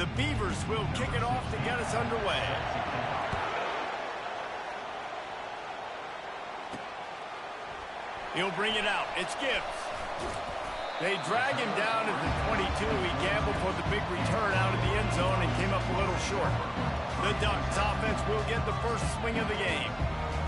The Beavers will kick it off to get us underway. He'll bring it out. It's Gibbs. They drag him down at the 22. He gambled for the big return out of the end zone and came up a little short. The Ducks offense will get the first swing of the game.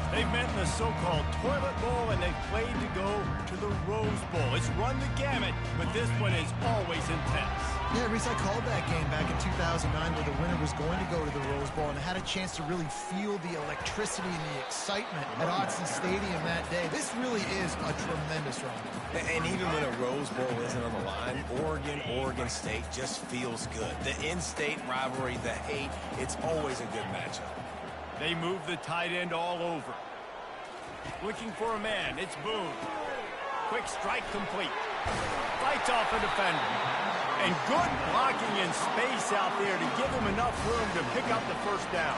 They've met in the so-called toilet bowl, and they've played to go to the Rose Bowl. It's run the gamut, but this one is always intense. Yeah, Reese, I called that game back in 2009 where the winner was going to go to the Rose Bowl, and I had a chance to really feel the electricity and the excitement at Autzen Stadium that day. This really is a tremendous run. And even when a Rose Bowl isn't on the line, Oregon State just feels good. The in-state rivalry, the hate, it's always a good matchup. They move the tight end all over. Looking for a man, it's Boone. Quick strike complete. Fights off a defender. And good blocking in space out there to give him enough room to pick up the first down.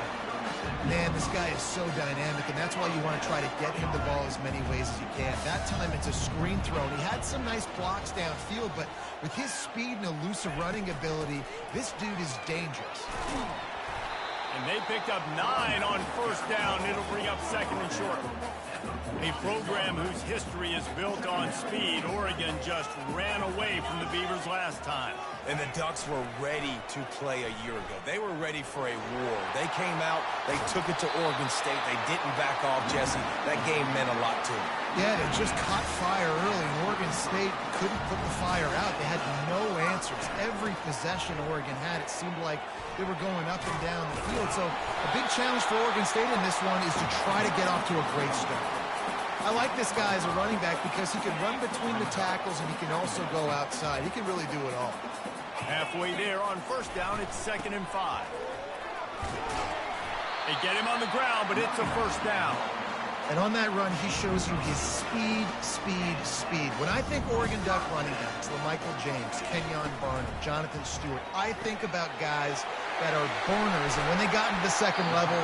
Man, this guy is so dynamic, and that's why you want to try to get him the ball as many ways as you can. That time it's a screen throw, and he had some nice blocks downfield, but with his speed and elusive running ability, this dude is dangerous. And they picked up 9 on first down. It'll bring up second and short. A program whose history is built on speed. Oregon just ran away from the Beavers last time. And the Ducks were ready to play a year ago. They were ready for a war. They came out, they took it to Oregon State. They didn't back off, Jesse. That game meant a lot to them. Yeah, they just caught fire early, and Oregon State couldn't put the fire out. They had no answers. Every possession Oregon had, it seemed like they were going up and down the field. So a big challenge for Oregon State in this one is to try to get off to a great start. I like this guy as a running back because he can run between the tackles and he can also go outside. He can really do it all. Halfway there on first down, it's 2nd and 5. They get him on the ground, but it's a first down. And on that run, he shows you his speed, speed, speed. When I think Oregon Duck running backs, LaMichael James, Kenyon Barnum, Jonathan Stewart, I think about guys that are burners, and when they got into the second level,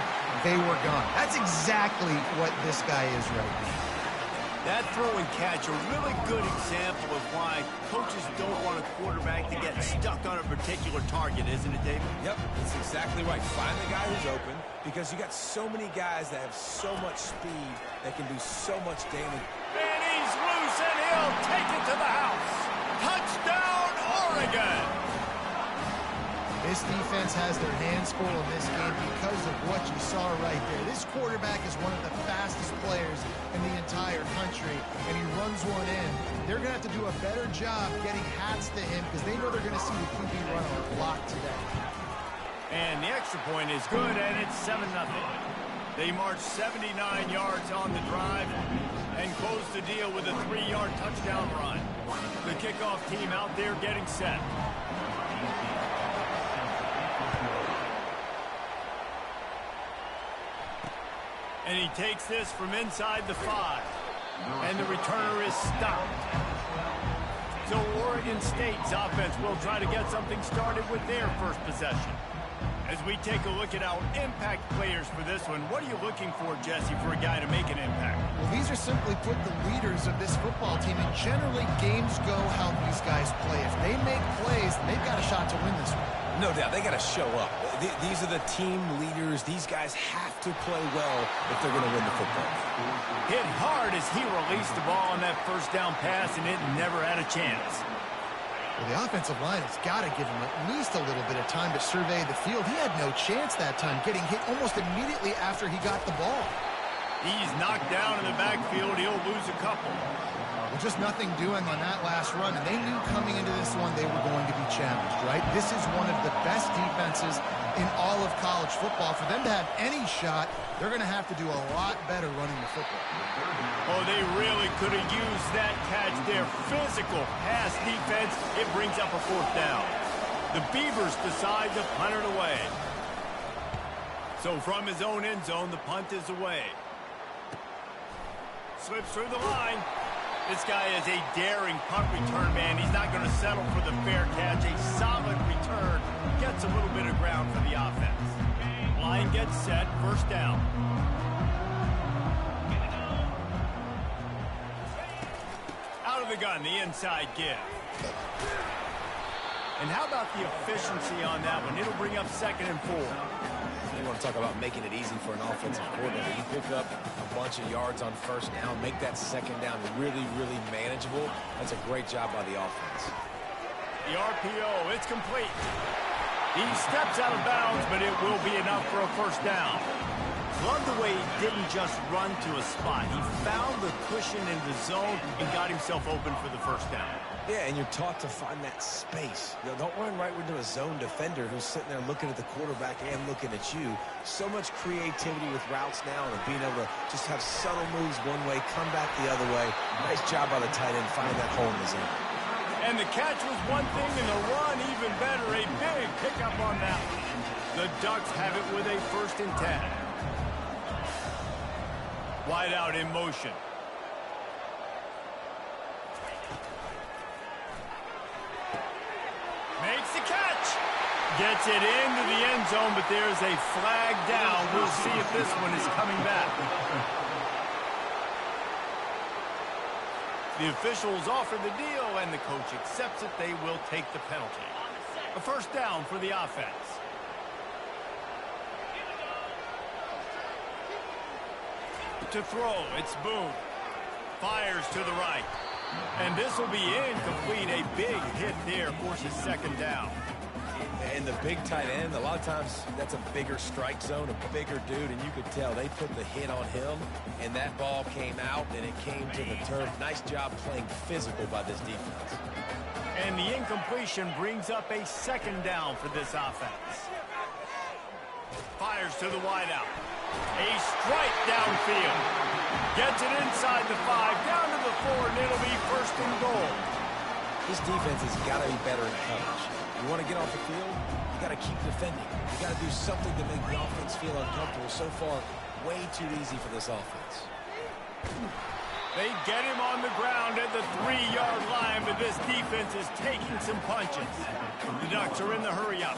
they were gone. That's exactly what this guy is right now. That throw and catch, a really good example of why coaches don't want a quarterback to get stuck on a particular target, isn't it, David? Yep, that's exactly right. Find the guy who's open, because you got so many guys that have so much speed that can do so much damage. And he's loose, and he'll take it to the house. Touchdown, Oregon! This defense has their hands full in this game because of what you saw right there. This quarterback is one of the fastest players in the entire country, and he runs one in. They're going to have to do a better job getting hats to him because they know they're going to see the QB run a lot today. And the extra point is good, and it's 7-0. They march 79 yards on the drive and close the deal with a 3-yard touchdown run. The kickoff team out there getting set. And he takes this from inside the 5. And the returner is stopped. So Oregon State's offense will try to get something started with their first possession. As we take a look at our impact players for this one, what are you looking for, Jesse, for a guy to make an impact? Well, these are simply put the leaders of this football team, and generally games go how these guys play. If they make plays, then they've got a shot to win this one. No doubt, they got to show up. These are the team leaders. These guys have to play well if they're going to win the football game. Hit hard as he released the ball on that first down pass, and it never had a chance. Well, the offensive line has got to give him at least a little bit of time to survey the field. He had no chance that time, getting hit almost immediately after he got the ball. He's knocked down in the backfield. He'll lose a couple. Well, just nothing doing on that last run, and they knew coming into this one they were going to be challenged, right? This is one of the best defenses in all of college football. For them to have any shot, they're going to have to do a lot better running the football. Oh, they really could have used that catch there. Physical pass defense. It brings up a fourth down. The Beavers decide to punt it away. So from his own end zone, the punt is away. Slips through the line. This guy is a daring punt return man. He's not going to settle for the fair catch. A solid return. Gets a little bit of ground for the offense. Line gets set. First down. Out of the gun, the inside give. And how about the efficiency on that one? It'll bring up 2nd and 4. You want to talk about making it easy for an offensive coordinator. You pick up a bunch of yards on 1st down, make that 2nd down really, really manageable. That's a great job by the offense. The RPO, it's complete. He steps out of bounds, but it will be enough for a 1st down. Love the way he didn't just run to a spot. He found the cushion in the zone and got himself open for the 1st down. Yeah, and you're taught to find that space. You know, don't run right into a zone defender who's sitting there looking at the quarterback and looking at you. So much creativity with routes now and being able to just have subtle moves one way, come back the other way. Nice job by the tight end finding that hole in the zone. And the catch was one thing, and the run even better. A big pickup on that one. The Ducks have it with a 1st and 10. Wide out in motion. Makes the catch. Gets it into the end zone, but there's a flag down. We'll see if this one is coming back. The officials offer the deal, and the coach accepts it. They will take the penalty. A 1st down for the offense. To throw, it's Boone. Fires to the right. And this will be incomplete. A big hit there forces 2nd down. And the big tight end, a lot of times that's a bigger strike zone, a bigger dude, and you could tell they put the hit on him, and that ball came out, and it came to the turf. Nice job playing physical by this defense. And the incompletion brings up a 2nd down for this offense. Fires to the wideout. A strike downfield. Gets it inside the 5, down to the 4, and it'll be 1st and goal. This defense has got to be better in coverage. You want to get off the field, you got to keep defending. You got to do something to make the offense feel uncomfortable. So far, way too easy for this offense. They get him on the ground at the 3-yard line, but this defense is taking some punches. The Ducks are in the hurry-up.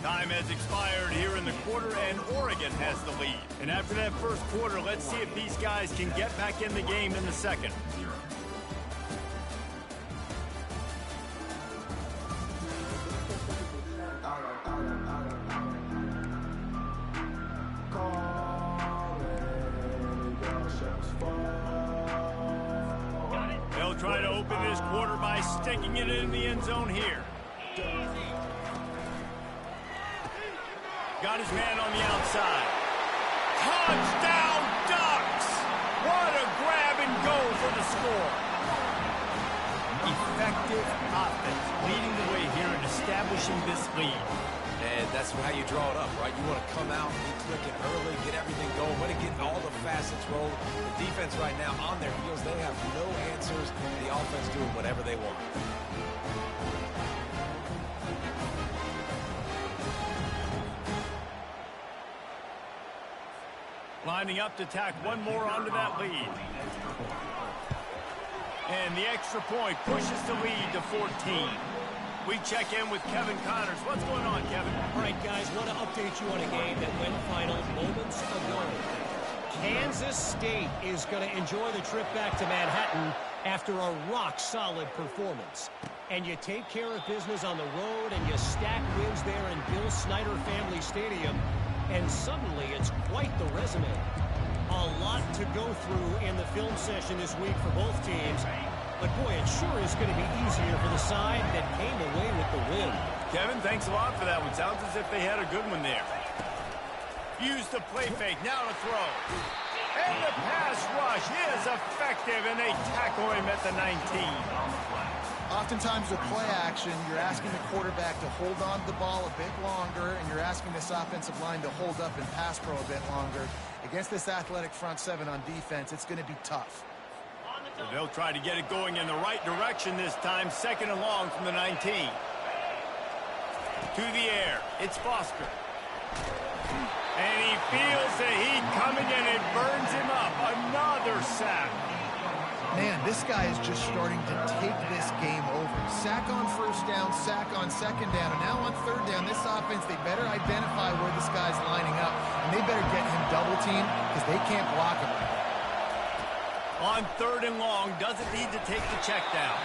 Time has expired here in the quarter, and Oregon has the lead. And after that 1st quarter, let's see if these guys can get back in the game in the 2nd. They'll try to open this quarter by sticking it in the end zone here. Got his man on the outside. Touchdown, Ducks! What a grab and go for the score. Effective offense leading the way here and establishing this lead. And that's how you draw it up, right? You want to come out, be clicking early, get everything going, want to get all the facets rolled. The defense right now on their heels, they have no answers. The offense doing whatever they want. Lining up to tack one more onto that lead. And the extra point pushes the lead to 14. We check in with Kevin Connors. What's going on, Kevin? All right, guys, want to update you on a game that went final moments ago. Kansas State is going to enjoy the trip back to Manhattan after a rock-solid performance. And you take care of business on the road, and you stack wins there in Bill Snyder Family Stadium. And suddenly, it's quite the resume. A lot to go through in the film session this week for both teams. But, boy, it sure is going to be easier for the side that came away with the win. Kevin, thanks a lot for that one. Sounds as if they had a good one there. Use the play fake. Now to throw. And the pass rush is effective, and they tackle him at the 19. Oftentimes with play action, you're asking the quarterback to hold on to the ball a bit longer, and you're asking this offensive line to hold up and pass pro a bit longer. Against this athletic front seven on defense, it's going to be tough. So they'll try to get it going in the right direction this time. 2nd and long from the 19. To the air. It's Foster. And he feels the heat coming, and it burns him up. Another sack. Man, this guy is just starting to take this game over. Sack on first down, sack on second down, and now on third down, this offense, they better identify where this guy's lining up, and they better get him double teamed because they can't block him. On third and long, doesn't need to take the check down.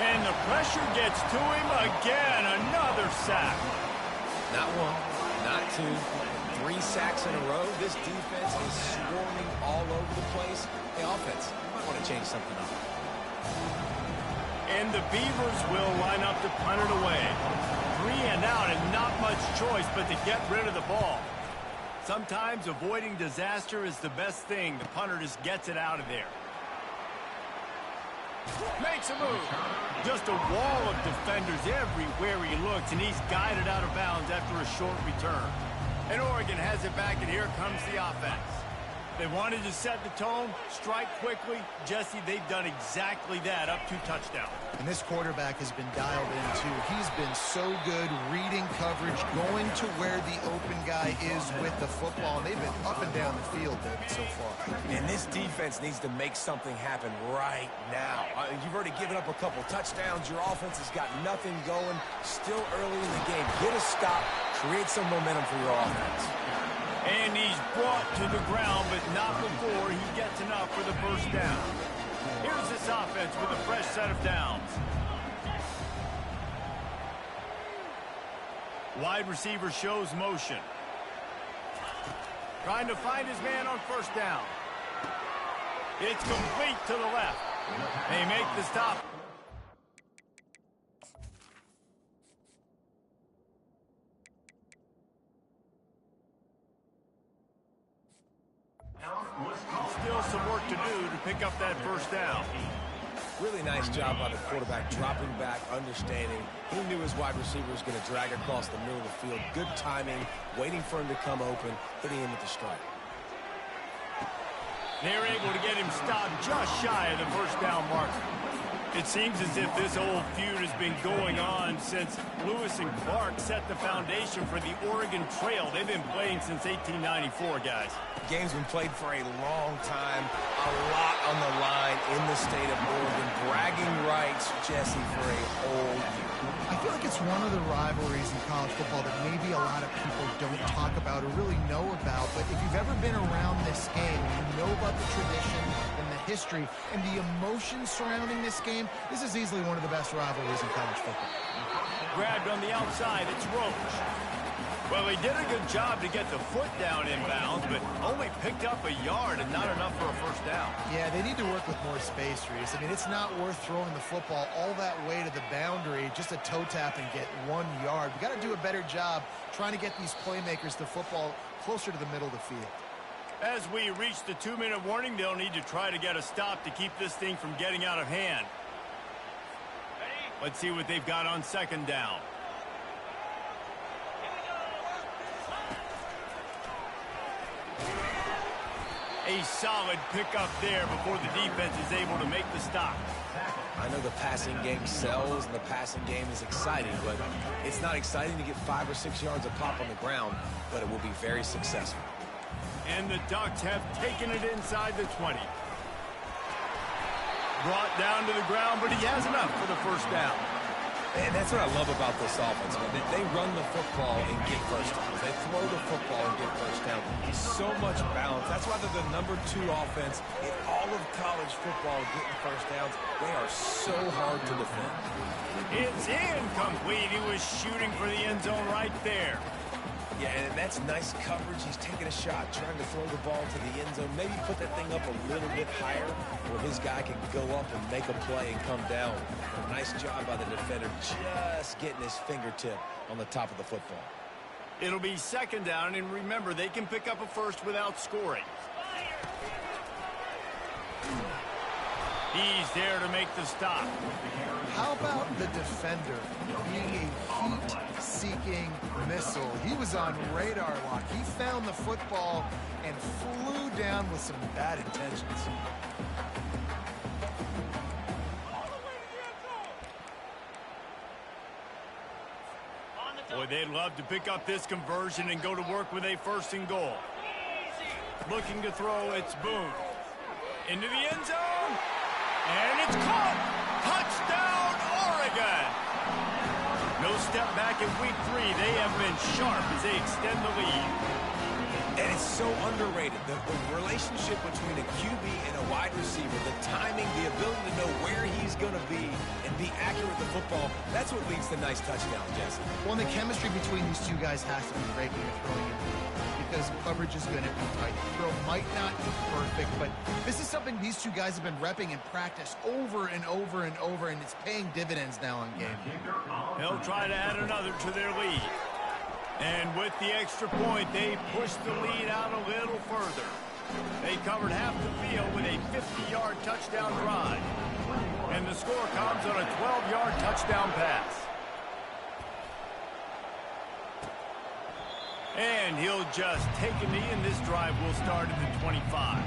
And the pressure gets to him again. Another sack. Not one, not two, 3 sacks in a row. This defense is swarming all over the place. The offense, you might want to change something up. And the Beavers will line up to punt it away. 3 and out and not much choice but to get rid of the ball. Sometimes avoiding disaster is the best thing. The punter just gets it out of there. Makes a move. Just a wall of defenders everywhere he looks, and he's guided out of bounds after a short return. And Oregon has it back, and here comes the offense. They wanted to set the tone, strike quickly. Jesse, they've done exactly that, up 2 touchdowns. And this quarterback has been dialed in, too. He's been so good reading coverage, going to where the open guy is with the football. And they've been up and down the field, David, so far. And this defense needs to make something happen right now. You've already given up a couple touchdowns. Your offense has got nothing going. Still early in the game. Get a stop. Create some momentum for your offense. And he's brought to the ground, but not before he gets enough for the first down. Here's this offense with a fresh set of downs. Wide receiver shows motion. Trying to find his man on first down. It's complete to the left. They make the stop. Still some work to do to pick up that first down. Really nice job by the quarterback, dropping back, understanding. He knew his wide receiver was going to drag across the middle of the field. Good timing, waiting for him to come open, hitting him with the strike. They're able to get him stopped just shy of the first down mark. It seems as if this old feud has been going on since Lewis and Clark set the foundation for the Oregon Trail. They've been playing since 1894, guys. The game's been played for a long time, a lot on the line in the state of Oregon. Bragging rights, Jesse, for a whole year. I feel like it's one of the rivalries in college football that maybe a lot of people don't talk about or really know about. But if you've ever been around this game and you know about the tradition and the history and the emotion surrounding this game, this is easily one of the best rivalries in college football. Grabbed on the outside, it's Roach. Well, he did a good job to get the foot down inbounds, but only picked up a yard and not enough for a first down. Yeah, they need to work with more space, Reese. I mean, it's not worth throwing the football all that way to the boundary, just a toe tap and get 1 yard. We got to do a better job trying to get these playmakers the football closer to the middle of the field. As we reach the 2-minute warning, they'll need to try to get a stop to keep this thing from getting out of hand. Let's see what they've got on second down. A solid pickup there before the defense is able to make the stop. I know the passing game sells and the passing game is exciting, but it's not exciting to get 5 or 6 yards a pop on the ground, but it will be very successful. And the Ducks have taken it inside the 20. Brought down to the ground, but he has enough for the first down. And that's what I love about this offense. They run the football and get first downs. They throw the football and get first down. So much balance. That's why they're the #2 offense in all of college football getting first downs. They are so hard to defend. It's incomplete. He was shooting for the end zone right there. Yeah, and that's nice coverage. He's taking a shot, trying to throw the ball to the end zone. Maybe put that thing up a little bit higher where his guy can go up and make a play and come down. Nice job by the defender, just getting his fingertip on the top of the football. It'll be second down, and remember, they can pick up a first without scoring. He's there to make the stop. How about the defender being a heat-seeking missile? He was on radar lock. He found the football and flew down with some bad intentions. Boy, they'd love to pick up this conversion and go to work with a first and goal. Looking to throw, it's Boone. Into the end zone. And it's caught. Touchdown, Oregon. No step back in week 3. They have been sharp as they extend the lead. And it's so underrated. The relationship between a QB and a wide receiver, the timing, the ability to know where he's going to be and be accurate with the football, that's what leads to nice touchdowns, Jesse. Well, and the chemistry between these two guys has to be great when you're throwing it, because coverage is going to be tight. The throw might not be perfect, but this is something these two guys have been repping in practice over and over and over, and it's paying dividends now in game. They'll try to add another to their lead. And with the extra point, they pushed the lead out a little further. They covered half the field with a 50-yard touchdown drive. And the score comes on a 12-yard touchdown pass. And he'll just take a knee, and this drive will start at the 25.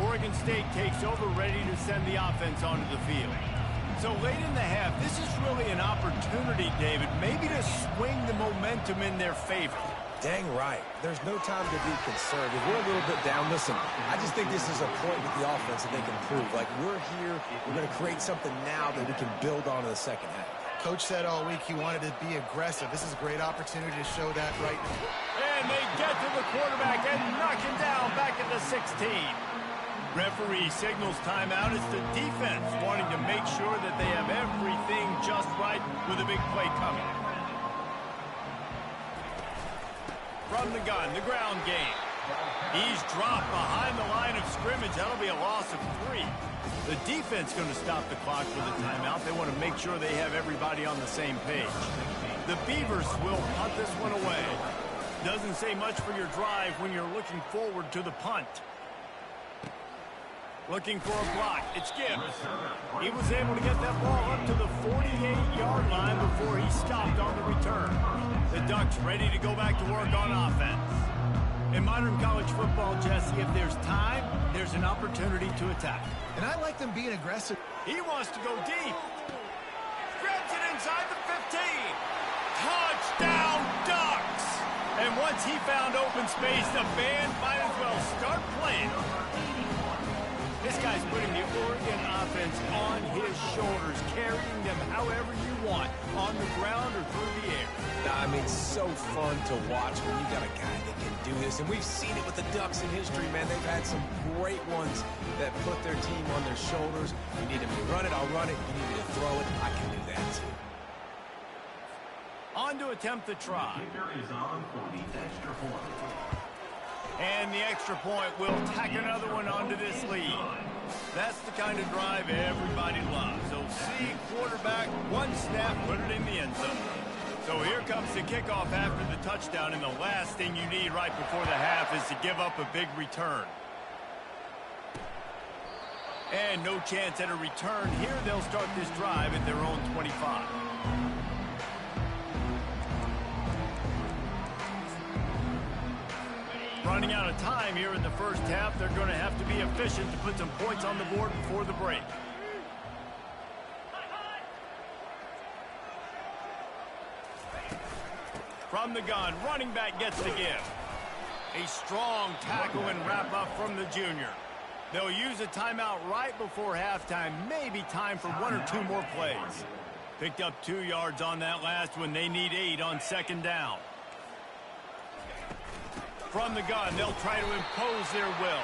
Oregon State takes over, ready to send the offense onto the field. So late in the half, this is really an opportunity, David, maybe to swing the momentum in their favor. Dang right. There's no time to be concerned. If we're a little bit down, listen, I just think this is a point with the offense that they can prove. Like, we're here, we're going to create something now that we can build on in the second half. Coach said all week he wanted to be aggressive. This is a great opportunity to show that right now. And they get to the quarterback and knock him down back at the 16. Referee signals timeout. It's the defense wanting to make sure that they have everything just right with a big play coming. From the gun, the ground game. He's dropped behind the line of scrimmage. That'll be a loss of 3. The defense going to stop the clock with a timeout. They want to make sure they have everybody on the same page. The Beavers will punt this one away. Doesn't say much for your drive when you're looking forward to the punt. Looking for a block. It's Gibbs. He was able to get that ball up to the 48-yard line before he stopped on the return. The Ducks ready to go back to work on offense. In modern college football, Jesse, if there's time, there's an opportunity to attack. And I like them being aggressive. He wants to go deep. Grabs it inside the 15. Touchdown, Ducks! And once he found open space, the band might as well start playing. This guy's putting the Oregon offense on his shoulders, carrying them however you want, on the ground or through the air. I mean, so fun to watch when you got a guy that can do this. And we've seen it with the Ducks in history, man. They've had some great ones that put their team on their shoulders. You need me to run it, I'll run it. You need me to throw it, I can do that too. On to attempt the try. And the extra point will tack another one onto this lead. That's the kind of drive everybody loves. So see quarterback, one snap, put it in the end zone. So here comes the kickoff after the touchdown, and the last thing you need right before the half is to give up a big return. And no chance at a return here. They'll start this drive at their own 25. Running out of time here in the first half. They're going to have to be efficient to put some points on the board before the break. From the gun, running back gets the give. A strong tackle and wrap up from the junior. They'll use a timeout right before halftime. Maybe time for 1 or 2 more plays. Picked up 2 yards on that last one. They need 8 on second down. From the gun, they'll try to impose their will.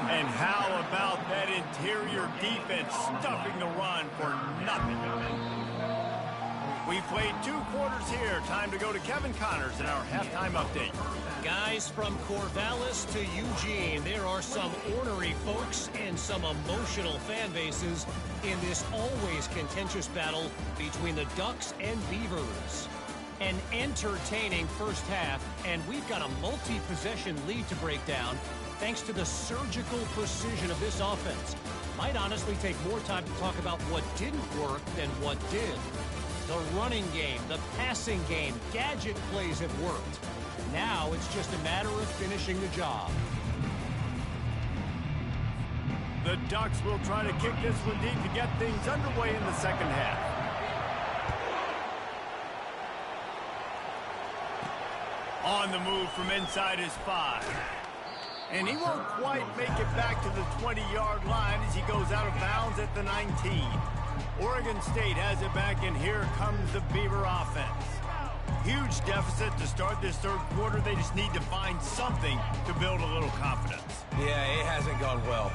And how about that interior defense stuffing the run for nothing? We played 2 quarters here. Time to go to Kevin Connors in our halftime update. Guys, from Corvallis to Eugene, there are some ornery folks and some emotional fan bases in this always contentious battle between the Ducks and Beavers. An entertaining first half, and we've got a multi-possession lead to break down thanks to the surgical precision of this offense. Might honestly take more time to talk about what didn't work than what did. The running game, the passing game, gadget plays have worked. Now it's just a matter of finishing the job. The Ducks will try to kick this one deep to get things underway in the second half. On the move from inside his 5. And he won't quite make it back to the 20-yard line as he goes out of bounds at the 19. Oregon State has it back, and here comes the Beaver offense. Huge deficit to start this third quarter. They just need to find something to build a little confidence. Yeah, it hasn't gone well.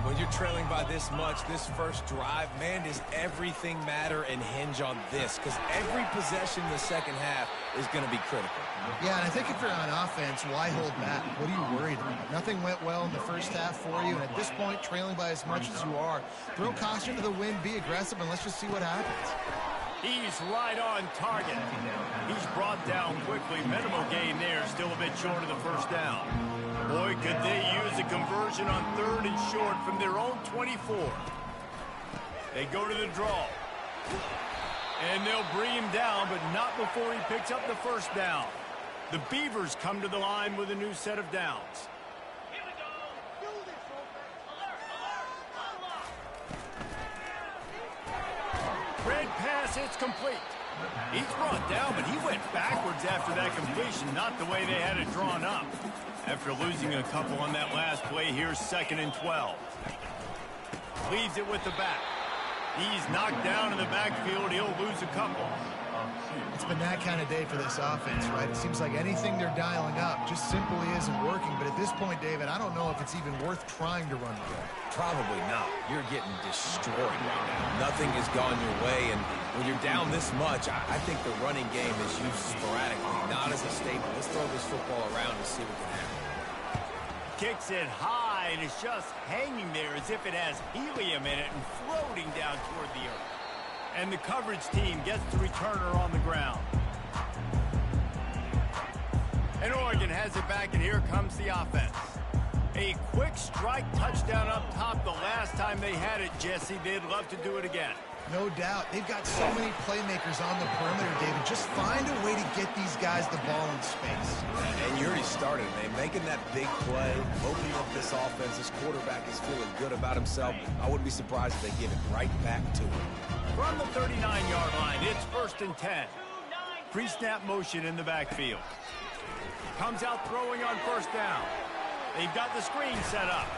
When you're trailing by this much, this first drive, man, does everything matter and hinge on this? Because every possession in the second half is going to be critical. Yeah, and I think if you're on offense, why hold back? What are you worried about? Nothing went well in the first half for you, and at this point, trailing by as much as you are, throw caution to the wind, be aggressive, and let's just see what happens. He's right on target. He's brought down quickly. Minimal gain there, still a bit short of the first down. Boy, could they use a conversion on 3rd and short from their own 24. They go to the draw. And they'll bring him down, but not before he picks up the first down. The Beavers come to the line with a new set of downs. Red pass, it's complete. He's brought down, but he went backwards after that completion, not the way they had it drawn up. After losing a couple on that last play, here's 2nd and 12. Leaves it with the back. He's knocked down in the backfield. He'll lose a couple. It's been that kind of day for this offense, right? It seems like anything they're dialing up just simply isn't working. But at this point, David, I don't know if it's even worth trying to run the ball. Probably not. You're getting destroyed right now. Nothing has gone your way, and when you're down this much, I think the running game is used sporadically, not as a staple. Let's throw this football around and see what can happen. Kicks it high, and it's just hanging there as if it has helium in it and floating down toward the earth. And the coverage team gets the returner on the ground. And Oregon has it back, and here comes the offense. A quick strike touchdown up top the last time they had it, Jesse. They'd love to do it again. No doubt. They've got so many playmakers on the perimeter, David. Just find a way to get these guys the ball in space. And you already started, man. Making that big play, opening up this offense. This quarterback is feeling good about himself. I wouldn't be surprised if they give it right back to him. From the 39-yard line, it's 1st and 10. Pre-snap motion in the backfield. Comes out throwing on 1st down. They've got the screen set up.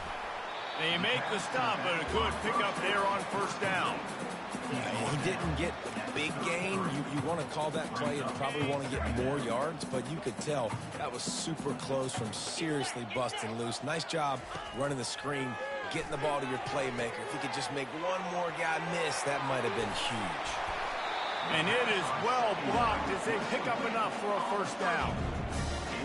They make the stop, but a good pickup there on 1st down. He didn't get a big gain. You want to call that play and probably want to get more yards, but you could tell that was super close from seriously busting loose. Nice job running the screen, getting the ball to your playmaker. If he could just make one more guy miss, that might have been huge. And it is well blocked as they pick up enough for a 1st down.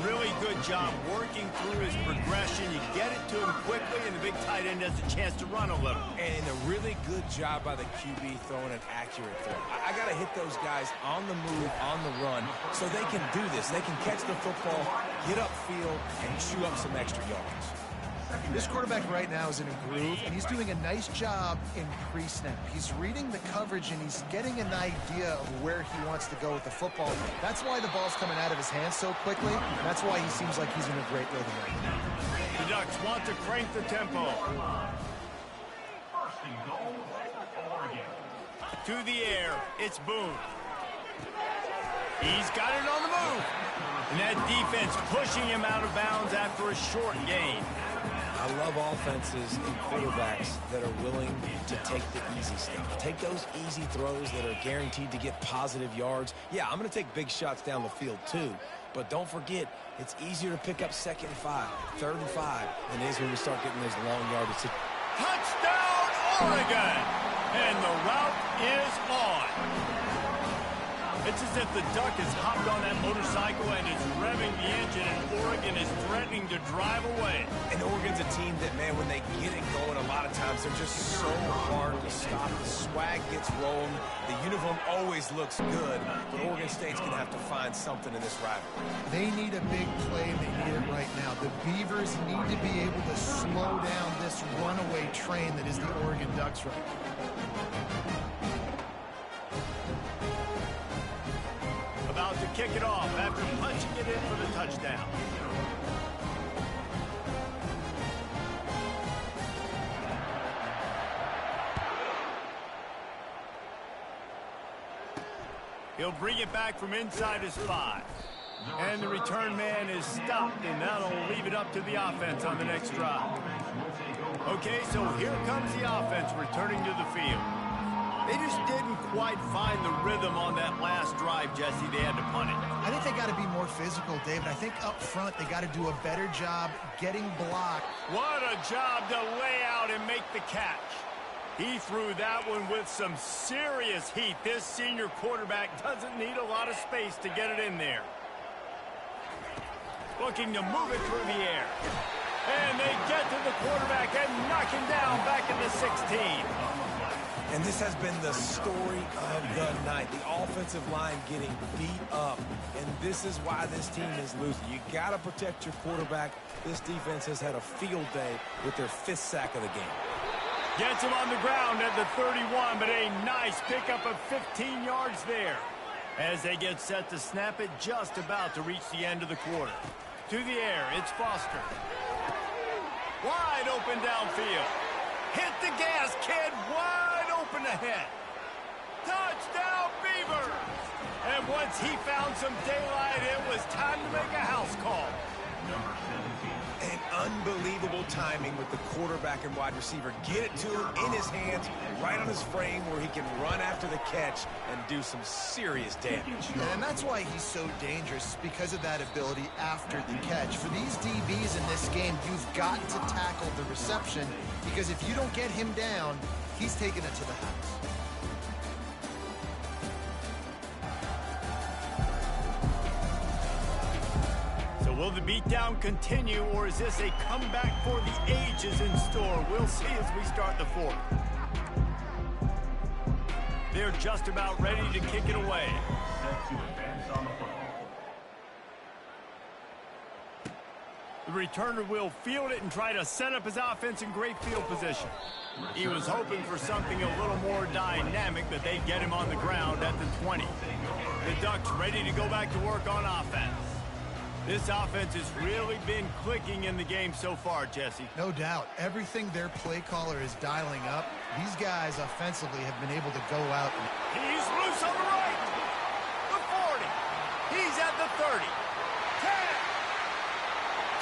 Really good job working through his progression. You get it to him quickly, and the big tight end has a chance to run a little. And a really good job by the QB throwing an accurate throw. I got to hit those guys on the move, on the run, so they can do this. They can catch the football, get upfield, and chew up some extra yards. This quarterback right now is in a groove, and he's doing a nice job in pre-snap. He's reading the coverage, and he's getting an idea of where he wants to go with the football. That's why the ball's coming out of his hands so quickly. That's why he seems like he's in a great rhythm right now. The Ducks want to crank the tempo. To the air, it's Boone. He's got it on the move. And that defense pushing him out of bounds after a short gain. I love offenses and quarterbacks that are willing to take the easy stuff. Take those easy throws that are guaranteed to get positive yards. Yeah, I'm going to take big shots down the field too. But don't forget, it's easier to pick up 2nd and 5, 3rd and 5 than it is when we start getting those long yardage. Touchdown, Oregon! And the route is on. It's as if the Duck has hopped on that motorcycle and is revving the engine, and Oregon is threatening to drive away. And Oregon's a team that, man, when they get it going, a lot of times they're just so hard to stop. The swag gets rolling. The uniform always looks good, but Oregon State's going to have to find something in this rivalry. They need a big play, and they need it right now. The Beavers need to be able to slow down this runaway train that is the Oregon Ducks right now. About to kick it off after punching it in for the touchdown. He'll bring it back from inside his 5. And the return man is stopped, and that'll leave it up to the offense on the next drive. Okay, so here comes the offense returning to the field. They just didn't quite find the rhythm on that last drive, Jesse. They had to punt it. I think they got to be more physical, David. I think up front they got to do a better job getting blocked. What a job to lay out and make the catch. He threw that one with some serious heat. This senior quarterback doesn't need a lot of space to get it in there. Looking to move it through the air. And they get to the quarterback and knock him down back in the 16. And this has been the story of the night. The offensive line getting beat up. And this is why this team is losing. You got to protect your quarterback. This defense has had a field day with their 5th sack of the game. Gets him on the ground at the 31, but a nice pickup of 15 yards there. As they get set to snap it, just about to reach the end of the quarter. To the air, it's Foster. Wide open downfield. Hit the gas, kid. Wide open ahead. Touchdown, Beavers! And once he found some daylight, it was time to make a house call. And unbelievable timing with the quarterback and wide receiver. Get it to him in his hands, right on his frame where he can run after the catch and do some serious damage. And that's why he's so dangerous, because of that ability after the catch. For these DBs in this game, you've got to tackle the reception, because if you don't get him down, he's taking it to the house. Will the beatdown continue, or is this a comeback for the ages in store? We'll see as we start the 4th. They're just about ready to kick it away. The returner will field it and try to set up his offense in great field position. He was hoping for something a little more dynamic, but they get him on the ground at the 20. The Ducks ready to go back to work on offense. This offense has really been clicking in the game so far, Jesse. No doubt. Everything their play caller is dialing up, these guys offensively have been able to go out. He's loose on the right. The 40. He's at the 30. 10.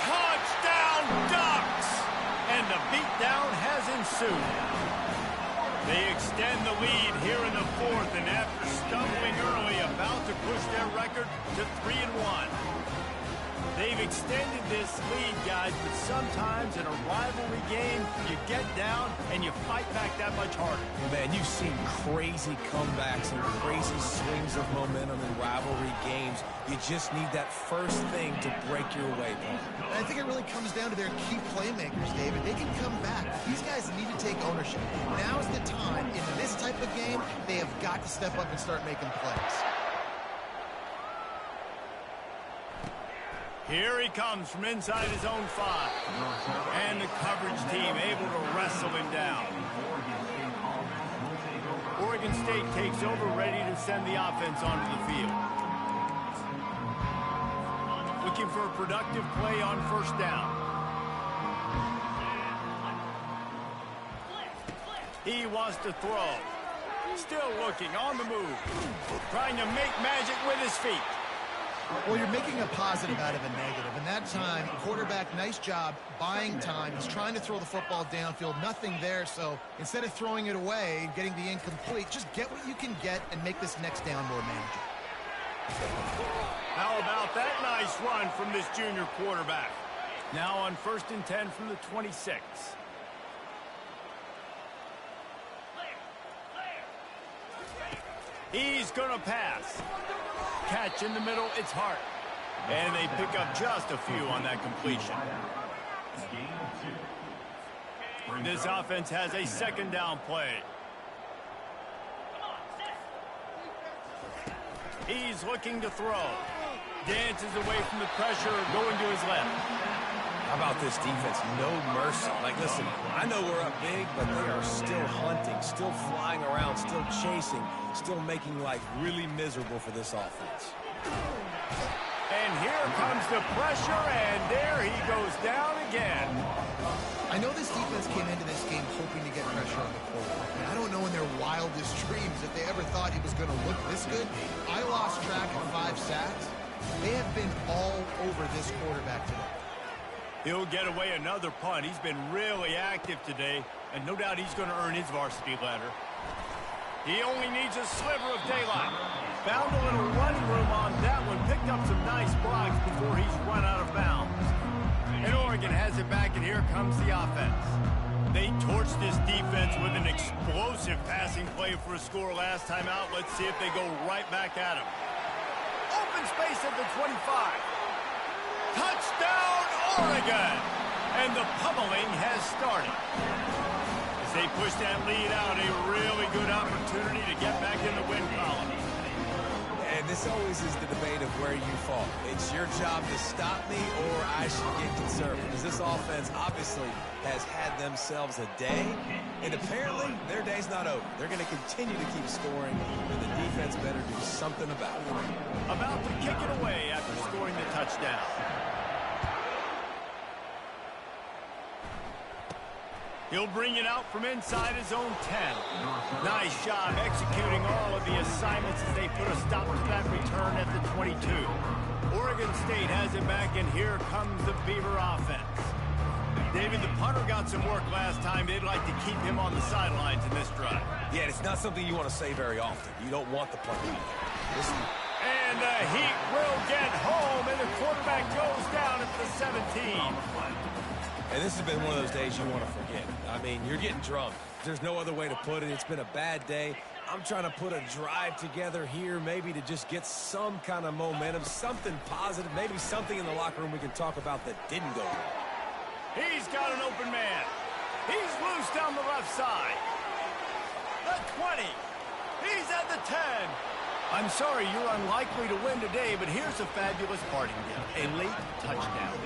Touchdown, Ducks! And the beatdown has ensued. They extend the lead here in the 4th, and after stumbling early, about to push their record to 3-1. They've extended this lead, guys, but sometimes in a rivalry game, you get down and you fight back that much harder. Man, you've seen crazy comebacks and crazy swings of momentum in rivalry games. You just need that first thing to break your way, Paul. I think it really comes down to their key playmakers, David. They can come back. These guys need to take ownership. Now is the time. In this type of game, they have got to step up and start making plays. Here he comes from inside his own 5. And the coverage team able to wrestle him down. Oregon State takes over, ready to send the offense onto the field. Looking for a productive play on 1st down. He wants to throw. Still looking, on the move. Trying to make magic with his feet. Well, you're making a positive out of a negative. And that time, quarterback, nice job buying time. He's trying to throw the football downfield. Nothing there. So instead of throwing it away and getting the incomplete, just get what you can get and make this next down more manageable. How about that nice run from this junior quarterback? Now on 1st and 10 from the 26. He's going to pass. Catch in the middle, it's Hart. And they pick up just a few on that completion. This offense has a 2nd down play. He's looking to throw. Dances away from the pressure, going to his left. How about this defense? No mercy. Like, listen, I know we're up big, but they are still hunting, still flying around, still chasing, still making life really miserable for this offense. And here comes the pressure, and there he goes down again. I know this defense came into this game hoping to get pressure on the quarterback. And I don't know in their wildest dreams if they ever thought he was going to look this good. I lost track of 5 sacks. They have been all over this quarterback today. He'll get away another punt. He's been really active today, and no doubt he's going to earn his varsity letter. He only needs a sliver of daylight. Found a little running room on that one. Picked up some nice blocks before he's run out of bounds. And Oregon has it back, and here comes the offense. They torched this defense with an explosive passing play for a score last time out. Let's see if they go right back at him. Open space at the 25. Touchdown, Oregon! And the pummeling has started. As they push that lead out, a really good opportunity to get back in the win column. And this always is the debate of where you fall. It's your job to stop me, or I should get conservative. Because this offense obviously has had themselves a day, and apparently their day's not over. They're going to continue to keep scoring, and the defense better do something about it. About to kick it away after scoring the touchdown. He'll bring it out from inside his own 10. Nice job executing all of the assignments as they put a stop to that return at the 22. Oregon State has it back, and here comes the Beaver offense. David, the punter got some work last time. They'd like to keep him on the sidelines in this drive. Yeah, it's not something you want to say very often. You don't want the punter. And the Heat will get home, and the quarterback goes down at the 17. And this has been one of those days you want to forget. I mean, you're getting drunk. There's no other way to put it. It's been a bad day. I'm trying to put a drive together here, maybe to just get some kind of momentum, something positive, maybe something in the locker room we can talk about that didn't go wrong. He's got an open man. He's loose down the left side. The 20. He's at the 10. I'm sorry, you're unlikely to win today, but here's a fabulous parting gift. A late touchdown.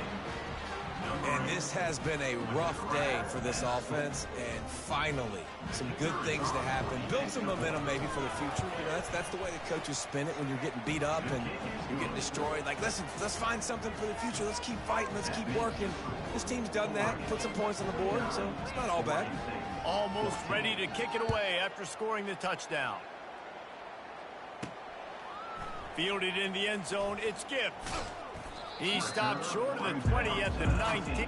And this has been a rough day for this offense, and finally, some good things to happen. Build some momentum maybe for the future. You know, that's the way the coaches spin it when you're getting beat up and you're getting destroyed. Like, listen, let's find something for the future. Let's keep fighting. Let's keep working. This team's done that, put some points on the board, so it's not all bad. Almost ready to kick it away after scoring the touchdown. Fielded in the end zone, it's Gibbs. He stopped short of the 20 at the 19.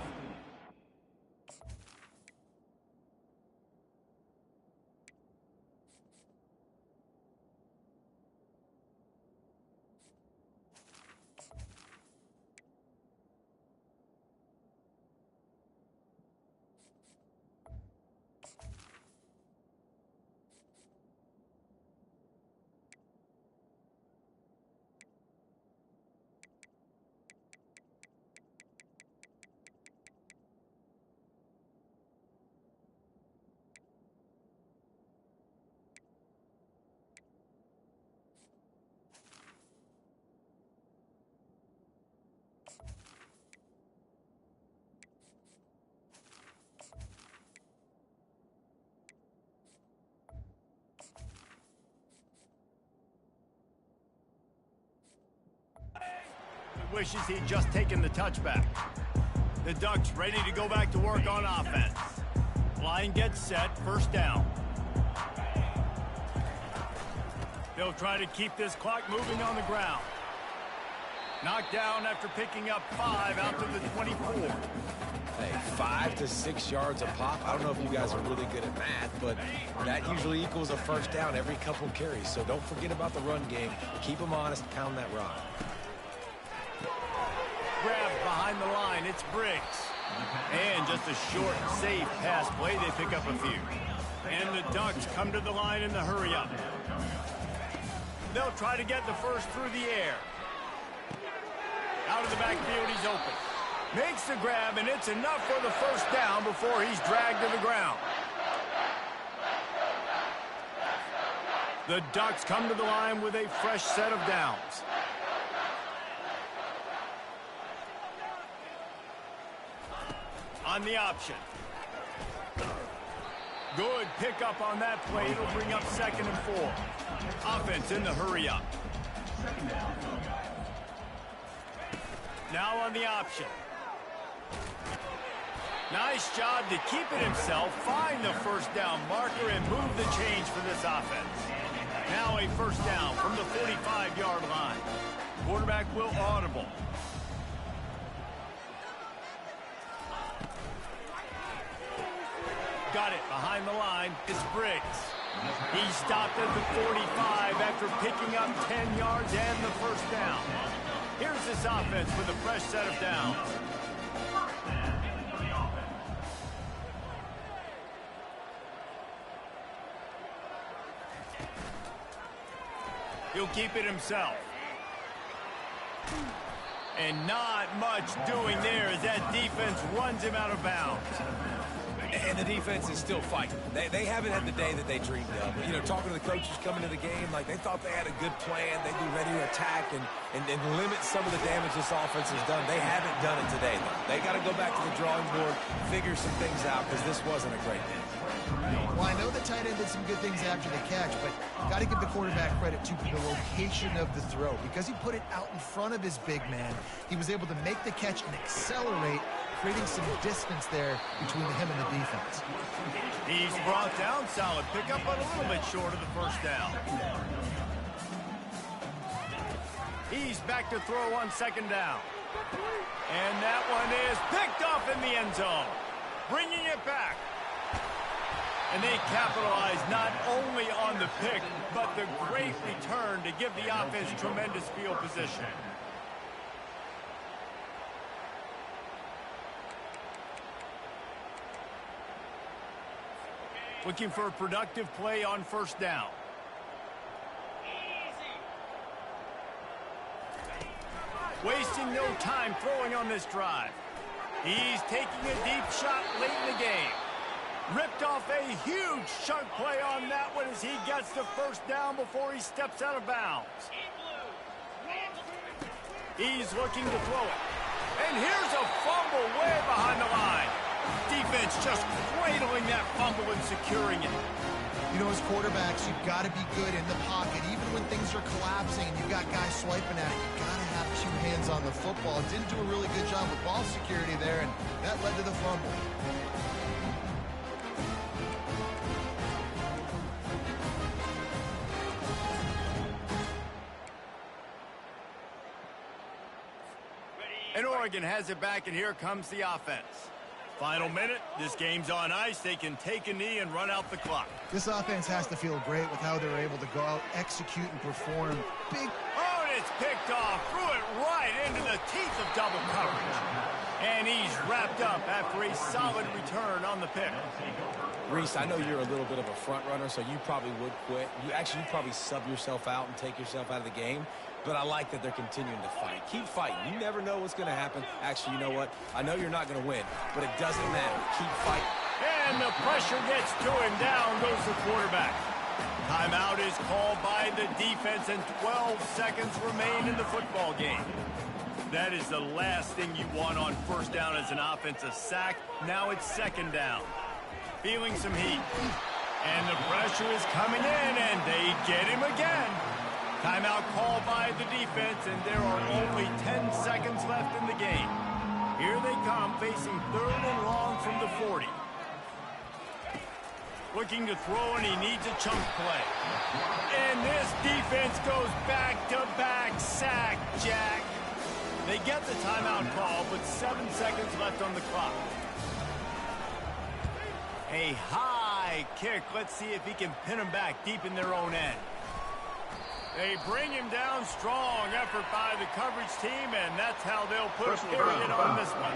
Wishes he'd just taken the touchback. The Ducks ready to go back to work on offense. Line gets set, first down. They'll try to keep this clock moving on the ground. Knocked down after picking up 5 out to the 24. Hey, 5 to 6 yards a pop. I don't know if you guys are really good at math, but that usually equals a first down every couple carries. So don't forget about the run game. Keep them honest, pound that rock. Grab behind the line, it's Briggs. And just a short, safe pass play, they pick up a few. And the Ducks come to the line in the hurry-up. They'll try to get the first through the air. Out of the backfield, he's open. Makes the grab, and it's enough for the first down before he's dragged to the ground. The Ducks come to the line with a fresh set of downs. On the option. Good pickup on that play. It'll bring up 2nd and 4. Offense in the hurry-up. Now on the option. Nice job to keep it himself, find the first down marker, and move the change for this offense. Now a first down from the 45-yard line. Quarterback will audible. Got it behind the line. It's Briggs. He stopped at the 45 after picking up 10 yards and the first down. Here's this offense with a fresh set of downs. He'll keep it himself. And not much doing there as that defense runs him out of bounds. And the defense is still fighting. They haven't had the day that they dreamed of. You know, talking to the coaches coming to the game, like they thought they had a good plan. They'd be ready to attack and limit some of the damage this offense has done. They haven't done it today, though. They got to go back to the drawing board, figure some things out, because this wasn't a great day. Well, I know the tight end did some good things after the catch, but got to give the quarterback credit to the location of the throw. Because he put it out in front of his big man, he was able to make the catch and accelerate, creating some distance there between him and the defense. He's brought down. Solid pickup, but a little bit short of the first down. He's back to throw on second down. And that one is picked off in the end zone. Bringing it back. And they capitalize not only on the pick, but the great return to give the offense tremendous field position. Looking for a productive play on first down. Wasting no time throwing on this drive. He's taking a deep shot late in the game. Ripped off a huge chunk play on that one as he gets the first down before he steps out of bounds. He's looking to throw it. And here's a fumble way behind the line. Defense just cradling that fumble and securing it. You know, as quarterbacks, you've got to be good in the pocket. Even when things are collapsing and you've got guys swiping at it, you've got to have two hands on the football. Didn't do a really good job with ball security there, and that led to the fumble. And Oregon has it back, and here comes the offense. Final minute, this game's on ice. They can take a knee and run out the clock. This offense has to feel great with how they're able to go out, execute, and perform. Big. Oh, and it's picked off. Threw it right into the teeth of double coverage. And he's wrapped up after a solid return on the pick. Reese, I know you're a little bit of a front runner, so you probably would quit. You probably sub yourself out and take yourself out of the game. But I like that they're continuing to fight. Keep fighting. You never know what's going to happen. Actually, you know what? I know you're not going to win, but it doesn't matter. Keep fighting. And the pressure gets to him. Down goes the quarterback. Timeout is called by the defense, and 12 seconds remain in the football game. That is the last thing you want on first down as an offense, a sack. Now it's second down. Feeling some heat. And the pressure is coming in, and they get him again. Timeout called by the defense, and there are only 10 seconds left in the game. Here they come, facing third and long from the 40. Looking to throw, and he needs a chunk play. And this defense goes back-to-back sack, Jack. They get the timeout call, but 7 seconds left on the clock. A high kick. Let's see if he can pin them back deep in their own end. They bring him down. Strong effort by the coverage team, and that's how they'll put a period on this one.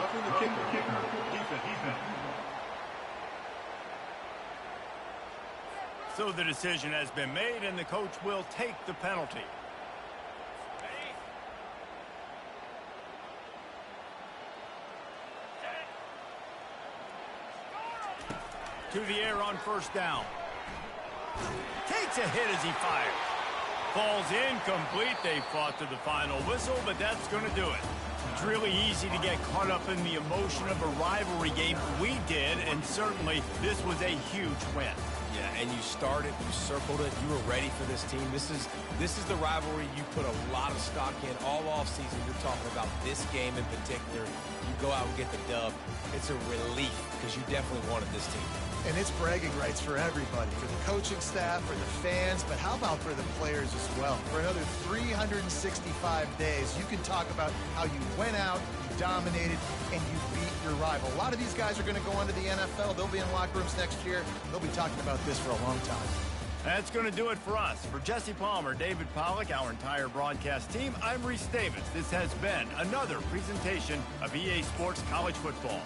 So the decision has been made, and the coach will take the penalty. To the air on first down. Takes a hit as he fires. Falls incomplete. They fought to the final whistle, but that's going to do it. It's really easy to get caught up in the emotion of a rivalry game. We did, and certainly this was a huge win. Yeah, and you started, you circled it, you were ready for this team. This is the rivalry you put a lot of stock in all offseason. You're talking about this game in particular. You go out and get the dub. It's a relief because you definitely wanted this team. And it's bragging rights for everybody, for the coaching staff, for the fans, but how about for the players as well? For another 365 days, you can talk about how you went out, you dominated, and you beat your rival. A lot of these guys are going to go on to the NFL. They'll be in locker rooms next year. They'll be talking about this for a long time. That's going to do it for us. For Jesse Palmer, David Pollack, our entire broadcast team, I'm Reese Davis. This has been another presentation of EA Sports College Football.